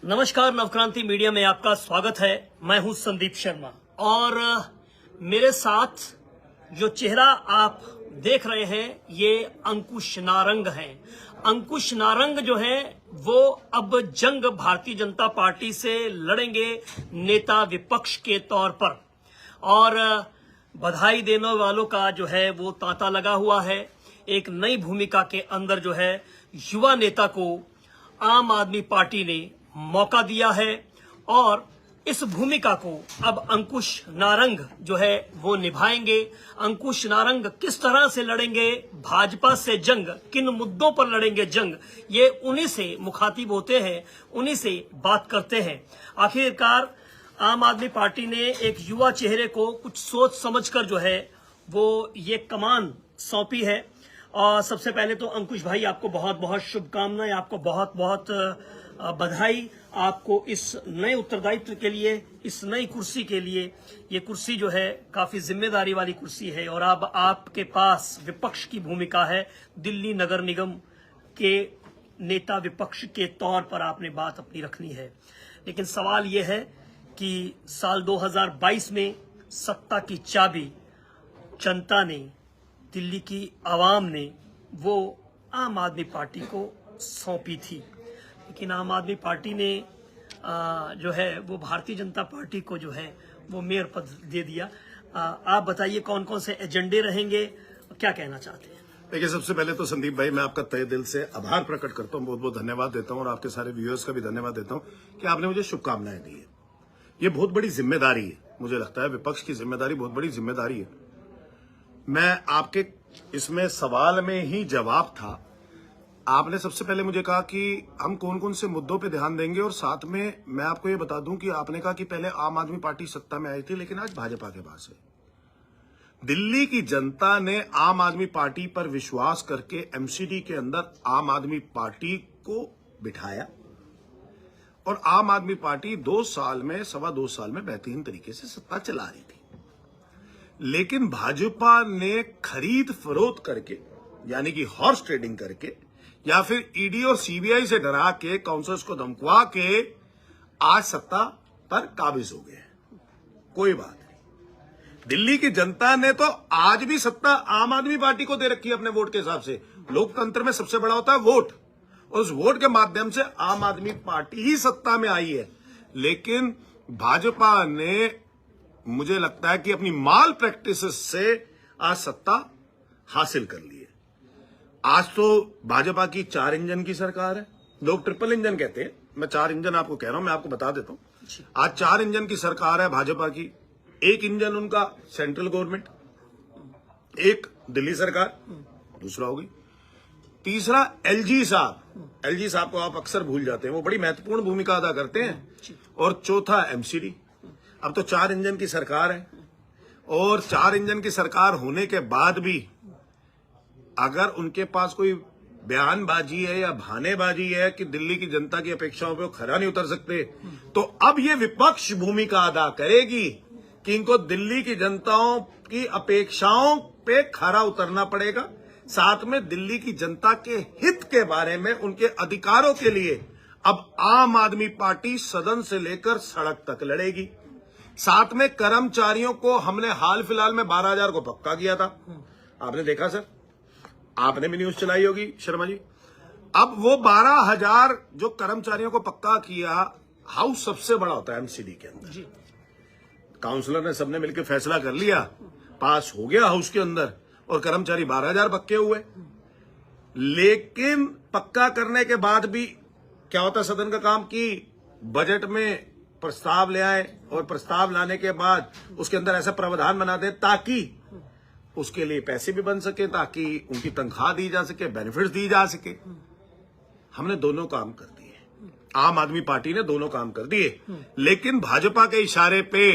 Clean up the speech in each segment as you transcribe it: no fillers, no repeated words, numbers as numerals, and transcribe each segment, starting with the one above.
नमस्कार, नवक्रांति मीडिया में आपका स्वागत है। मैं हूं संदीप शर्मा और मेरे साथ जो चेहरा आप देख रहे हैं ये अंकुश नारंग हैं। अंकुश नारंग जो है वो अब जंग भारतीय जनता पार्टी से लड़ेंगे नेता विपक्ष के तौर पर और बधाई देने वालों का जो है वो तांता लगा हुआ है। एक नई भूमिका के अंदर जो है युवा नेता को आम आदमी पार्टी ने मौका दिया है और इस भूमिका को अब अंकुश नारंग जो है वो निभाएंगे। अंकुश नारंग किस तरह से लड़ेंगे भाजपा से जंग, किन मुद्दों पर लड़ेंगे जंग, ये उन्हीं से मुखातिब होते हैं, उन्हीं से बात करते हैं। आखिरकार आम आदमी पार्टी ने एक युवा चेहरे को कुछ सोच समझकर जो है वो ये कमान सौंपी है। और सबसे पहले तो अंकुश भाई आपको बहुत बहुत शुभकामनाएं, आपको बहुत बहुत बधाई आपको इस नए उत्तरदायित्व के लिए, इस नई कुर्सी के लिए। ये कुर्सी जो है काफी जिम्मेदारी वाली कुर्सी है और अब आपके पास विपक्ष की भूमिका है। दिल्ली नगर निगम के नेता विपक्ष के तौर पर आपने बात अपनी रखनी है। लेकिन सवाल यह है कि साल 2022 में सत्ता की चाबी जनता ने, दिल्ली की आवाम ने वो आम आदमी पार्टी को सौंपी थी, लेकिन आम आदमी पार्टी ने जो है वो भारतीय जनता पार्टी को जो है वो मेयर पद दे दिया। आप बताइए कौन कौन से एजेंडे रहेंगे, क्या कहना चाहते हैं? देखिए, सबसे पहले तो संदीप भाई मैं आपका तहे दिल से आभार प्रकट करता हूं, बहुत बहुत धन्यवाद देता हूं और आपके सारे व्यूअर्स का भी धन्यवाद देता हूं कि आपने मुझे शुभकामनाएं दी है। ये बहुत बड़ी जिम्मेदारी है, मुझे लगता है विपक्ष की जिम्मेदारी बहुत बड़ी जिम्मेदारी है। मैं आपके इसमें सवाल में ही जवाब था। आपने सबसे पहले मुझे कहा कि हम कौन कौन से मुद्दों पे ध्यान देंगे और साथ में मैं आपको ये बता दूं कि आपने कहा कि पहले आम आदमी पार्टी सत्ता में आई थी लेकिन आज भाजपा के पास है। दिल्ली की जनता ने आम आदमी पार्टी पर विश्वास करके एमसीडी के अंदर आम आदमी पार्टी को बिठाया और आम आदमी पार्टी 2 साल में, 2.25 साल में बेहतरीन तरीके से सत्ता चला रही थी। लेकिन भाजपा ने खरीद फरोख्त करके, यानी कि हॉर्स ट्रेडिंग करके या फिर ईडी और सीबीआई से डरा के, काउंसिलर्स को धमकवा के आज सत्ता पर काबिज हो गए। कोई बात नहीं, दिल्ली की जनता ने तो आज भी सत्ता आम आदमी पार्टी को दे रखी है अपने वोट के हिसाब से। लोकतंत्र में सबसे बड़ा होता है वोट और उस वोट के माध्यम से आम आदमी पार्टी ही सत्ता में आई है। लेकिन भाजपा ने, मुझे लगता है कि अपनी माल प्रैक्टिस से आज सत्ता हासिल कर ली है। आज तो भाजपा की 4 इंजन की सरकार है। लोग ट्रिपल इंजन कहते हैं, मैं 4 इंजन आपको कह रहा हूं, मैं आपको बता देता हूं। आज 4 इंजन की सरकार है भाजपा की। एक इंजन उनका सेंट्रल गवर्नमेंट, एक दिल्ली सरकार, दूसरा होगी, तीसरा एलजी साहब। एलजी साहब को आप अक्सर भूल जाते हैं, वो बड़ी महत्वपूर्ण भूमिका अदा करते हैं। और चौथा एमसीडी। अब तो 4 इंजन की सरकार है और 4 इंजन की सरकार होने के बाद भी अगर उनके पास कोई बयानबाजी है या बहानेबाजी है कि दिल्ली की जनता की अपेक्षाओं पे वो खरा नहीं उतर सकते, तो अब ये विपक्ष भूमिका अदा करेगी कि इनको दिल्ली की जनताओं की अपेक्षाओं पे खरा उतरना पड़ेगा। साथ में दिल्ली की जनता के हित के बारे में, उनके अधिकारों के लिए अब आम आदमी पार्टी सदन से लेकर सड़क तक लड़ेगी। साथ में कर्मचारियों को हमने हाल फिलहाल में 12,000 को पक्का किया था, आपने देखा सर, आपने भी न्यूज चलाई होगी शर्मा जी। अब वो 12,000 जो कर्मचारियों को पक्का किया, हाउस सबसे बड़ा होता है एमसीडी के अंदर जी। काउंसलर ने, सबने मिलकर फैसला कर लिया, पास हो गया हाउस के अंदर और कर्मचारी 12,000 पक्के हुए। लेकिन पक्का करने के बाद भी क्या होता है सदन का काम कि बजट में प्रस्ताव ले आए और प्रस्ताव लाने के बाद उसके अंदर ऐसा प्रावधान बना दे ताकि उसके लिए पैसे भी बन सके, ताकि उनकी तनख्वाह दी जा सके, बेनिफिट्स दी जा सके। हमने दोनों काम कर दिए, आम आदमी पार्टी ने दोनों काम कर दिए। लेकिन भाजपा के इशारे पे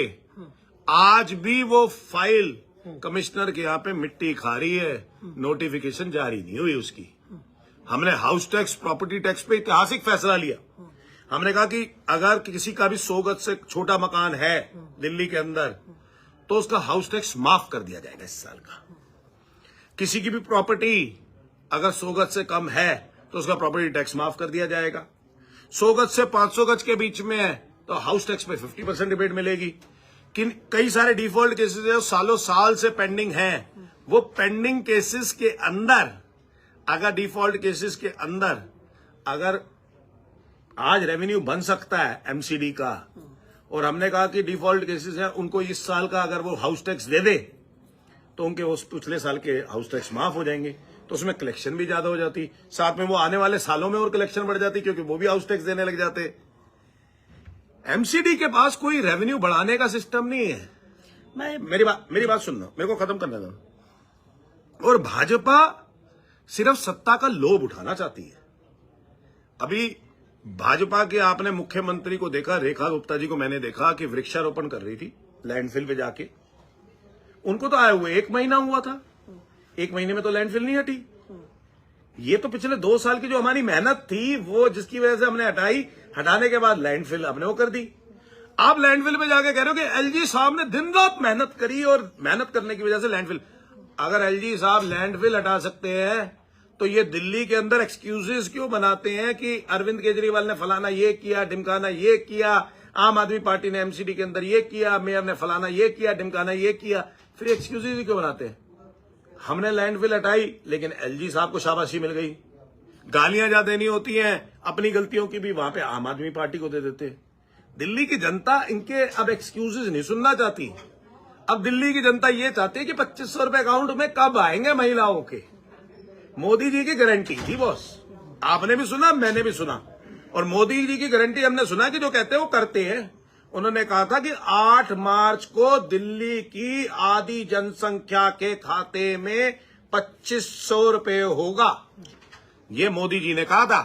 आज भी वो फाइल कमिश्नर के यहाँ पे मिट्टी खा रही है, नोटिफिकेशन जारी नहीं हुई उसकी। हमने हाउस टैक्स, प्रॉपर्टी टैक्स पे ऐतिहासिक फैसला लिया। हमने कहा कि अगर किसी का भी 100 गज से छोटा मकान है दिल्ली के अंदर तो उसका हाउस टैक्स माफ कर दिया जाएगा इस साल का। किसी की भी प्रॉपर्टी अगर 100 गज से कम है तो उसका प्रॉपर्टी टैक्स माफ कर दिया जाएगा। 100 गज से 500 गज के बीच में है तो हाउस टैक्स पे 50% रिबेट मिलेगी। कई सारे डिफॉल्ट केसेस है सालों साल से पेंडिंग हैं, वो पेंडिंग केसेस के अंदर अगर डिफॉल्ट केसेस के अंदर अगर आज रेवेन्यू बन सकता है एमसीडी का, और हमने कहा कि डिफॉल्ट केसेस है उनको इस साल का अगर वो हाउस टैक्स दे दे तो उनके उस पिछले साल के हाउस टैक्स माफ हो जाएंगे, तो उसमें कलेक्शन भी ज्यादा हो जाती, साथ में वो आने वाले सालों में और कलेक्शन बढ़ जाती क्योंकि वो भी हाउस टैक्स देने लग जाते। एमसीडी के पास कोई रेवेन्यू बढ़ाने का सिस्टम नहीं है। मेरी बात सुनना, मेरे को खत्म करने दो। और भाजपा सिर्फ सत्ता का लोभ उठाना चाहती है। अभी भाजपा के आपने मुख्यमंत्री को देखा, रेखा गुप्ता जी को मैंने देखा कि वृक्षारोपण कर रही थी लैंडफिल पे जाके। उनको तो आए हुए 1 महीना हुआ था, 1 महीने में तो लैंडफिल नहीं हटी। ये तो पिछले 2 साल की जो हमारी मेहनत थी वो जिसकी वजह से हमने हटाने के बाद लैंडफिल आपने वो कर दी। आप लैंडफिल पे जाके कह रहे हो कि एलजी साहब ने दिन रात मेहनत करी और मेहनत करने की वजह से लैंडफिल। अगर एलजी साहब लैंडफिल हटा सकते हैं तो ये दिल्ली के अंदर एक्सक्यूजेस क्यों बनाते हैं कि अरविंद केजरीवाल ने फलाना ये किया, ढिमकाना ये किया, आम आदमी पार्टी ने एमसीडी के अंदर ये किया, मेयर ने फलाना ये किया, ढिमकाना ये किया, फिर एक्सक्यूजेस क्यों बनाते हैं? हमने लैंडफिल हटाई लेकिन एलजी साहब को शाबाशी मिल गई। गालियां ज्यादा नहीं होती हैं, अपनी गलतियों की भी वहां पे आम आदमी पार्टी को दे देते। दिल्ली की जनता इनके अब एक्सक्यूजेस नहीं सुनना चाहती। अब दिल्ली की जनता ये चाहती है कि 2500 रुपए अकाउंट में कब आएंगे महिलाओं के। मोदी जी की गारंटी थी बॉस, आपने भी सुना मैंने भी सुना, और मोदी जी की गारंटी हमने सुना कि जो कहते हैं वो करते हैं। उन्होंने कहा था कि 8 मार्च को दिल्ली की आधी जनसंख्या के खाते में 2500 रुपए होगा, ये मोदी जी ने कहा था।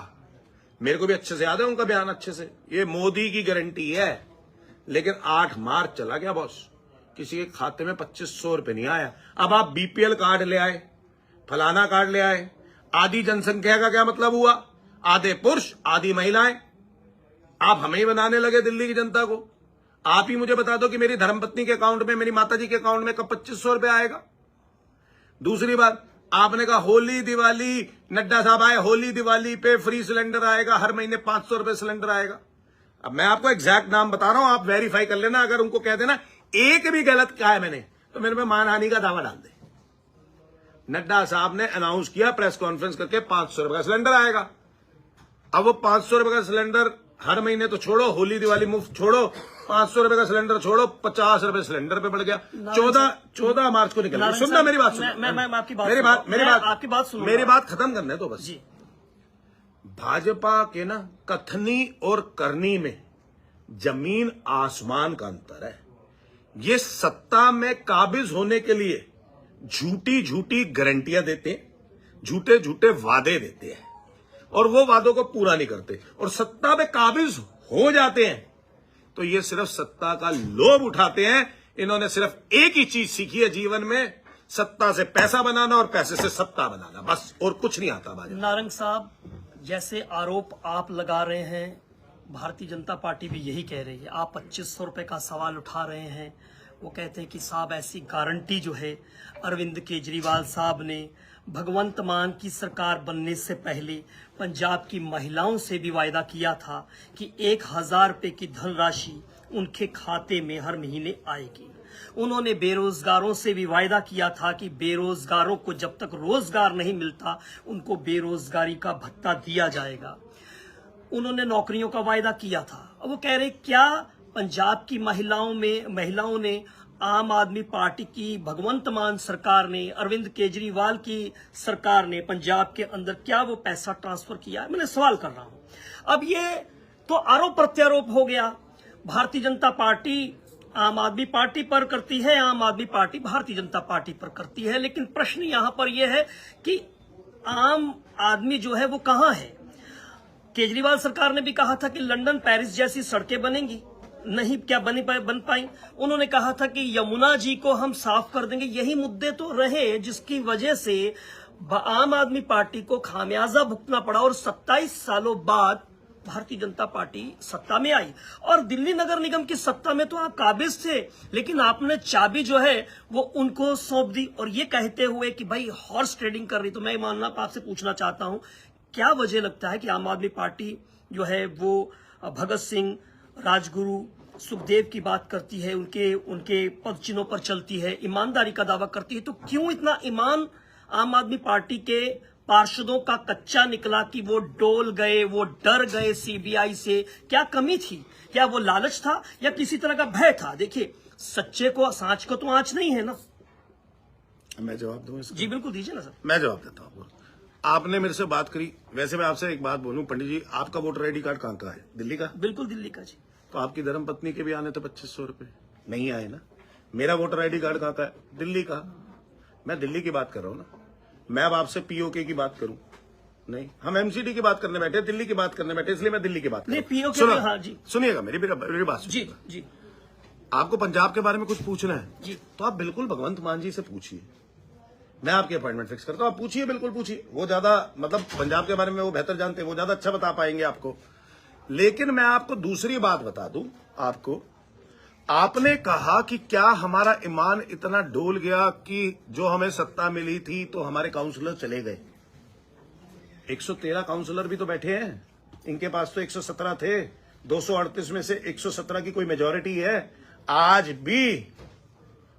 मेरे को भी अच्छे से याद है उनका बयान अच्छे से, ये मोदी की गारंटी है। लेकिन 8 मार्च चला गया बॉस, किसी के खाते में 2500 रुपए नहीं आया। अब आप बीपीएल कार्ड ले आए, फलाना कार्ड ले आए, आधी जनसंख्या का क्या मतलब हुआ? आधे पुरुष आधी महिलाएं। आप हमें ही बनाने लगे दिल्ली की जनता को। आप ही मुझे बता दो कि मेरी धर्मपत्नी के अकाउंट में, मेरी माताजी के अकाउंट में कब 2500 रुपए आएगा? दूसरी बात, आपने कहा होली दिवाली, नड्डा साहब आए, होली दिवाली पे फ्री सिलेंडर आएगा, हर महीने 500 रुपए सिलेंडर आएगा। अब मैं आपको एग्जैक्ट नाम बता रहा हूं, आप वेरीफाई कर लेना। अगर उनको कह देना एक भी गलत कहा है मैंने तो मेरे में मानहानि का दावा डाल दे। नड्डा साहब ने अनाउंस किया प्रेस कॉन्फ्रेंस करके 500 रुपए का सिलेंडर आएगा। अब वो 500 रुपए का सिलेंडर हर महीने तो छोड़ो, होली दिवाली मुफ्त छोड़ो, 500 रुपए का सिलेंडर छोड़ो, 50 रुपए सिलेंडर पे बढ़ गया। 14 मार्च को निकल गया। सुनना मेरी बात, मेरी बात खत्म करने दो बस। भाजपा के ना कथनी और करनी में जमीन आसमान का अंतर है। ये सत्ता में काबिज होने के लिए झूठी झूठी गारंटियां देते हैं, झूठे झूठे वादे देते हैं और वो वादों को पूरा नहीं करते, और सत्ता में काबिज हो जाते हैं तो ये सिर्फ सत्ता का लोभ उठाते हैं। इन्होंने सिर्फ एक ही चीज सीखी है जीवन में, सत्ता से पैसा बनाना और पैसे से सत्ता बनाना, बस, और कुछ नहीं आता। भाजपा नारंग साहब, जैसे आरोप आप लगा रहे हैं, भारतीय जनता पार्टी भी यही कह रही है। आप 2500 रुपए का सवाल उठा रहे हैं, वो कहते हैं कि साहब ऐसी गारंटी जो है अरविंद केजरीवाल साहब ने भगवंत मान की सरकार बनने से पहले पंजाब की महिलाओं से भी वायदा किया था कि 1000 रुपए की धनराशि उनके खाते में हर महीने आएगी। उन्होंने बेरोजगारों से भी वायदा किया था कि बेरोजगारों को जब तक रोजगार नहीं मिलता उनको बेरोजगारी का भत्ता दिया जाएगा। उन्होंने नौकरियों का वायदा किया था। अब वो कह रहे क्या पंजाब की महिलाओं ने आम आदमी पार्टी की भगवंत मान सरकार ने, अरविंद केजरीवाल की सरकार ने पंजाब के अंदर क्या वो पैसा ट्रांसफर किया? मैंने सवाल कर रहा हूं। अब ये तो आरोप प्रत्यारोप हो गया। भारतीय जनता पार्टी आम आदमी पार्टी पर करती है, आम आदमी पार्टी भारतीय जनता पार्टी पर करती है, लेकिन प्रश्न यहां पर यह है कि आम आदमी जो है वो कहां है? केजरीवाल सरकार ने भी कहा था कि लंदन पेरिस जैसी सड़कें बनेंगी, नहीं क्या बन पाई। उन्होंने कहा था कि यमुना जी को हम साफ कर देंगे। यही मुद्दे तो रहे जिसकी वजह से आम आदमी पार्टी को खामियाजा भुगतना पड़ा और 27 सालों बाद भारतीय जनता पार्टी सत्ता में आई। और दिल्ली नगर निगम की सत्ता में तो आप काबिज थे, लेकिन आपने चाबी जो है वो उनको सौंप दी, और ये कहते हुए कि भाई हॉर्स ट्रेडिंग कर रही। तो मैं मानना आपसे पूछना चाहता हूं, क्या वजह लगता है कि आम आदमी पार्टी जो है वो भगत सिंह, राजगुरु, सुखदेव की बात करती है, उनके उनके पद चिन्हों पर चलती है, ईमानदारी का दावा करती है, तो क्यों इतना ईमान आम आदमी पार्टी के पार्षदों का कच्चा निकला कि वो डोल गए, वो डर गए सीबीआई से? क्या कमी थी? क्या वो लालच था या किसी तरह का भय था? देखिए, सच्चे को, सांच को तो आंच नहीं है ना। मैं जवाब दूं इसका? जी बिल्कुल दीजिए ना सर। मैं जवाब देता हूँ। आपने मेरे से बात करी, वैसे मैं आपसे एक बात बोलूं पंडित जी, आपका वोटर आईडी कार्ड कहाँ का है? दिल्ली का? बिल्कुल दिल्ली का जी। तो आपकी धर्मपत्नी के भी आने थे 2500 रुपए, नहीं आए ना। मेरा वोटर आईडी कार्ड कहाँ का है? दिल्ली का। मैं दिल्ली की बात कर रहा हूँ ना। मैं अब आपसे पीओके की बात करूं? नहीं, हम एमसीडी की बात करने बैठे, दिल्ली की बात करने बैठे, इसलिए मैं दिल्ली की बात कर रहा हूं। पीओके में, हाँ जी। सुनिएगा मेरी बात जी जी। आपको पंजाब के बारे में कुछ पूछना है जी, तो आप बिल्कुल भगवंत मान जी से पूछिए। मैं आपकी अपॉइंटमेंट फिक्स करता हूं, आप पूछिए, बिल्कुल पूछिए। वो ज्यादा मतलब पंजाब के बारे में वो बेहतर जानते हैं, वो ज्यादा अच्छा बता पाएंगे आपको। लेकिन मैं आपको दूसरी बात बता दूं आपको। आपने कहा कि क्या हमारा ईमान इतना डोल गया कि जो हमें सत्ता मिली थी तो हमारे काउंसलर चले गए। 113 काउंसलर भी तो बैठे हैं, इनके पास तो 117 थे। 238 में से 117 की कोई मेजॉरिटी है। आज भी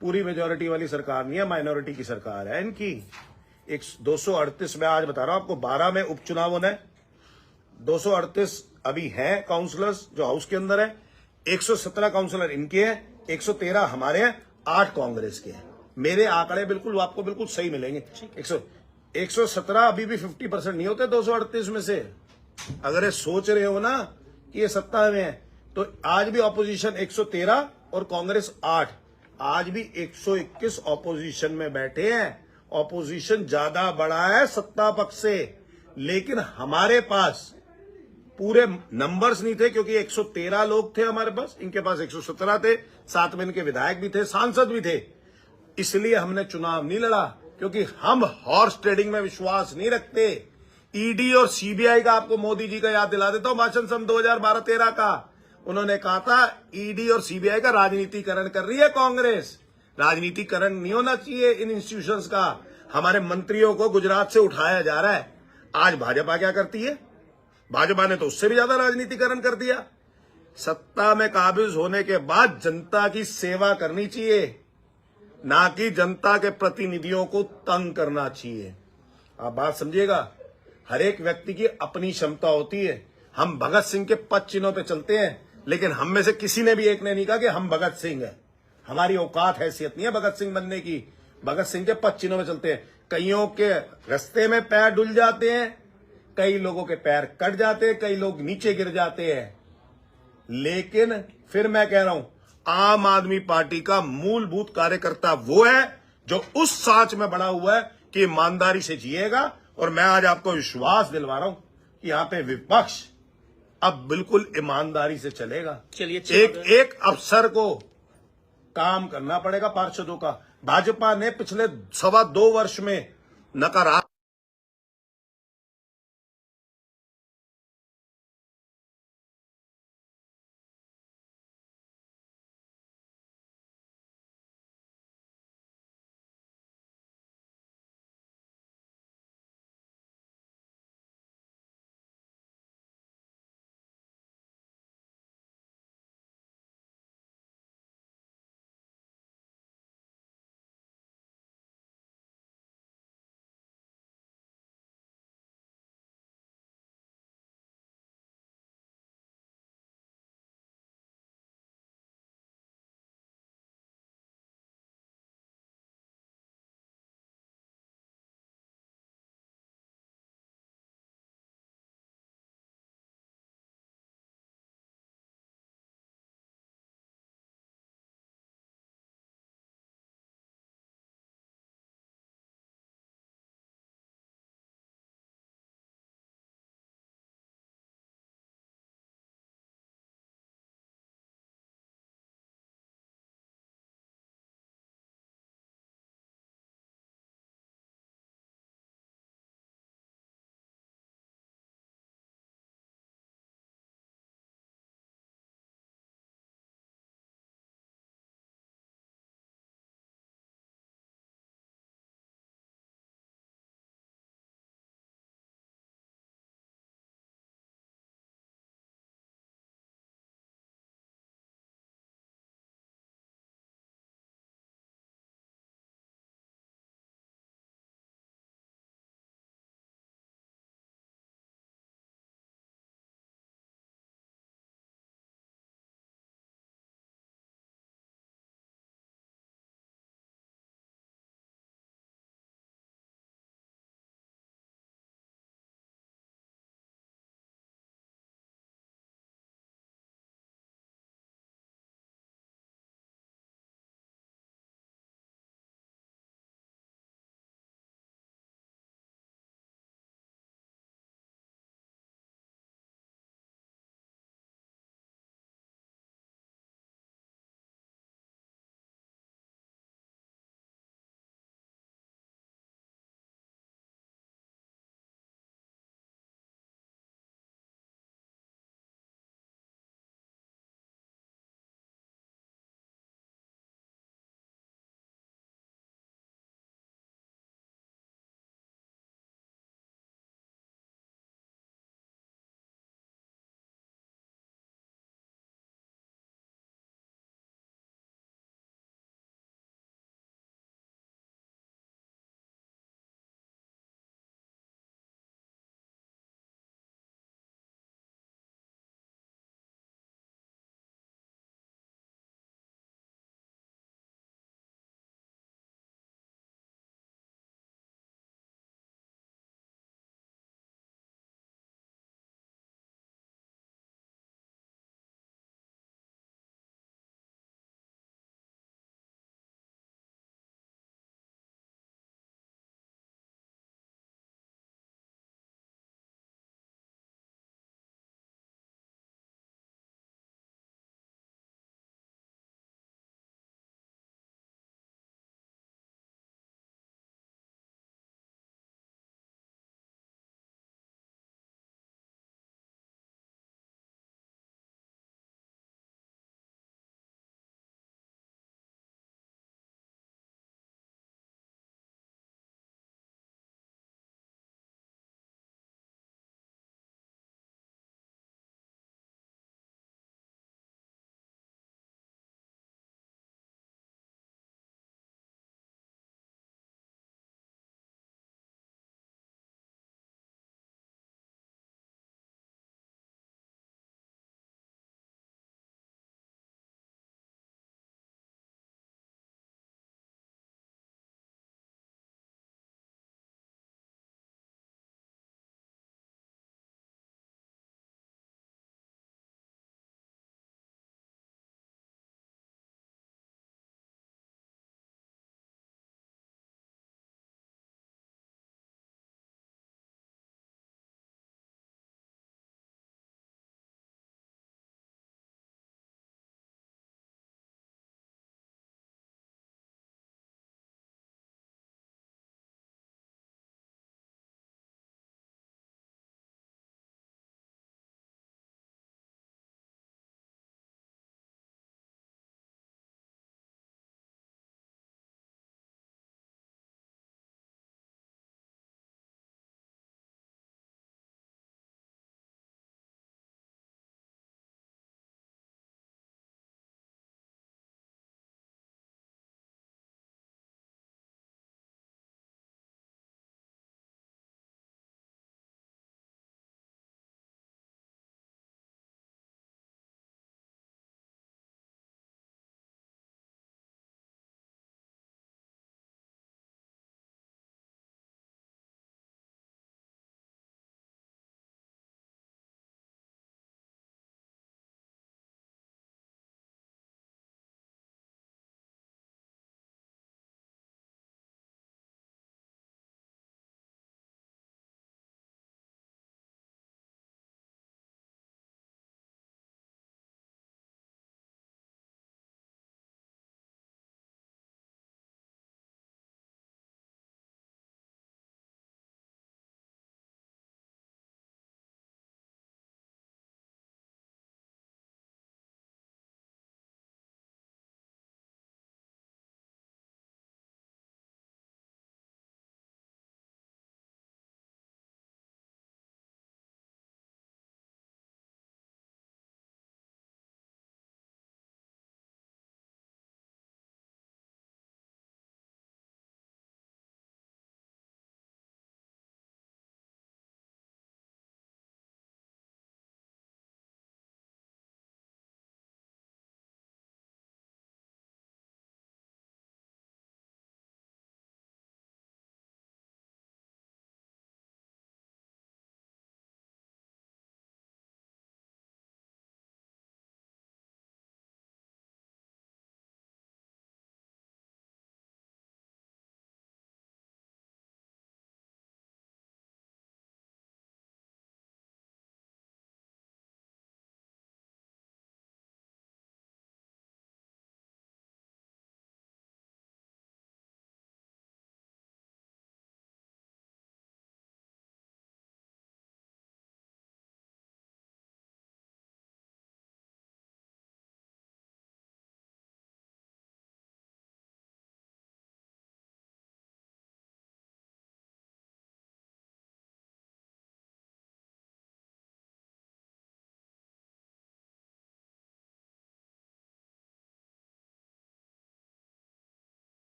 पूरी मेजॉरिटी वाली सरकार नहीं है, माइनॉरिटी की सरकार है इनकी। 238 में, आज बता रहा हूं आपको, 12 में उपचुनाव होना है। 238 अभी हैं काउंसलर्स जो हाउस के अंदर है। 117 काउंसलर इनके हैं, 113 हमारे हैं, 8 कांग्रेस के हैं। मेरे आंकड़े बिल्कुल आपको बिल्कुल सही मिलेंगे। 117 अभी भी 50% नहीं होते 238 में से। अगर ये सोच रहे हो ना कि ये सत्ता में है, तो आज भी ऑपोजिशन 113 और कांग्रेस 8। आज भी 121 ऑपोजिशन में बैठे हैं। ऑपोजिशन ज्यादा बड़ा है सत्ता पक्ष से, लेकिन हमारे पास पूरे नंबर्स नहीं थे, क्योंकि 113 लोग थे हमारे पास, इनके पास 117 थे, साथ में इनके विधायक भी थे, सांसद भी थे। इसलिए हमने चुनाव नहीं लड़ा, क्योंकि हम हॉर्स ट्रेडिंग में विश्वास नहीं रखते। ईडी और सीबीआई का आपको मोदी जी का याद दिला देता हूं, भाषण सन 2012-13 का। उन्होंने कहा था ईडी और सीबीआई का राजनीतिकरण कर रही है कांग्रेस। राजनीतिकरण नहीं होना चाहिए इन इंस्टीट्यूशंस का। हमारे मंत्रियों को गुजरात से उठाया जा रहा है। आज भाजपा क्या करती है? भाजपा ने तो उससे भी ज्यादा राजनीतिकरण कर दिया। सत्ता में काबिज होने के बाद जनता की सेवा करनी चाहिए, ना कि जनता के प्रतिनिधियों को तंग करना चाहिए। आप बात समझिएगा, हर एक व्यक्ति की अपनी क्षमता होती है। हम भगत सिंह के पद चिन्हों पे चलते हैं, लेकिन हम में से किसी ने भी एक ने नहीं कहा कि हम भगत सिंह हैं। हमारी औकात हैसियत नहीं है भगत सिंह बनने की। भगत सिंह के पद चिन्हों में चलते हैं। कईयों के रास्ते में पैर डुल जाते हैं, कई लोगों के पैर कट जाते हैं, कई लोग नीचे गिर जाते हैं। लेकिन फिर मैं कह रहा हूं, आम आदमी पार्टी का मूलभूत कार्यकर्ता वो है जो उस सांच में बड़ा हुआ है कि ईमानदारी से जिएगा। और मैं आज आपको विश्वास दिलवा रहा हूं कि यहां पे विपक्ष अब बिल्कुल ईमानदारी से चलेगा। चलिए, एक अफसर को काम करना पड़ेगा पार्षदों का। भाजपा ने पिछले 2.25 वर्ष में नकारात्मक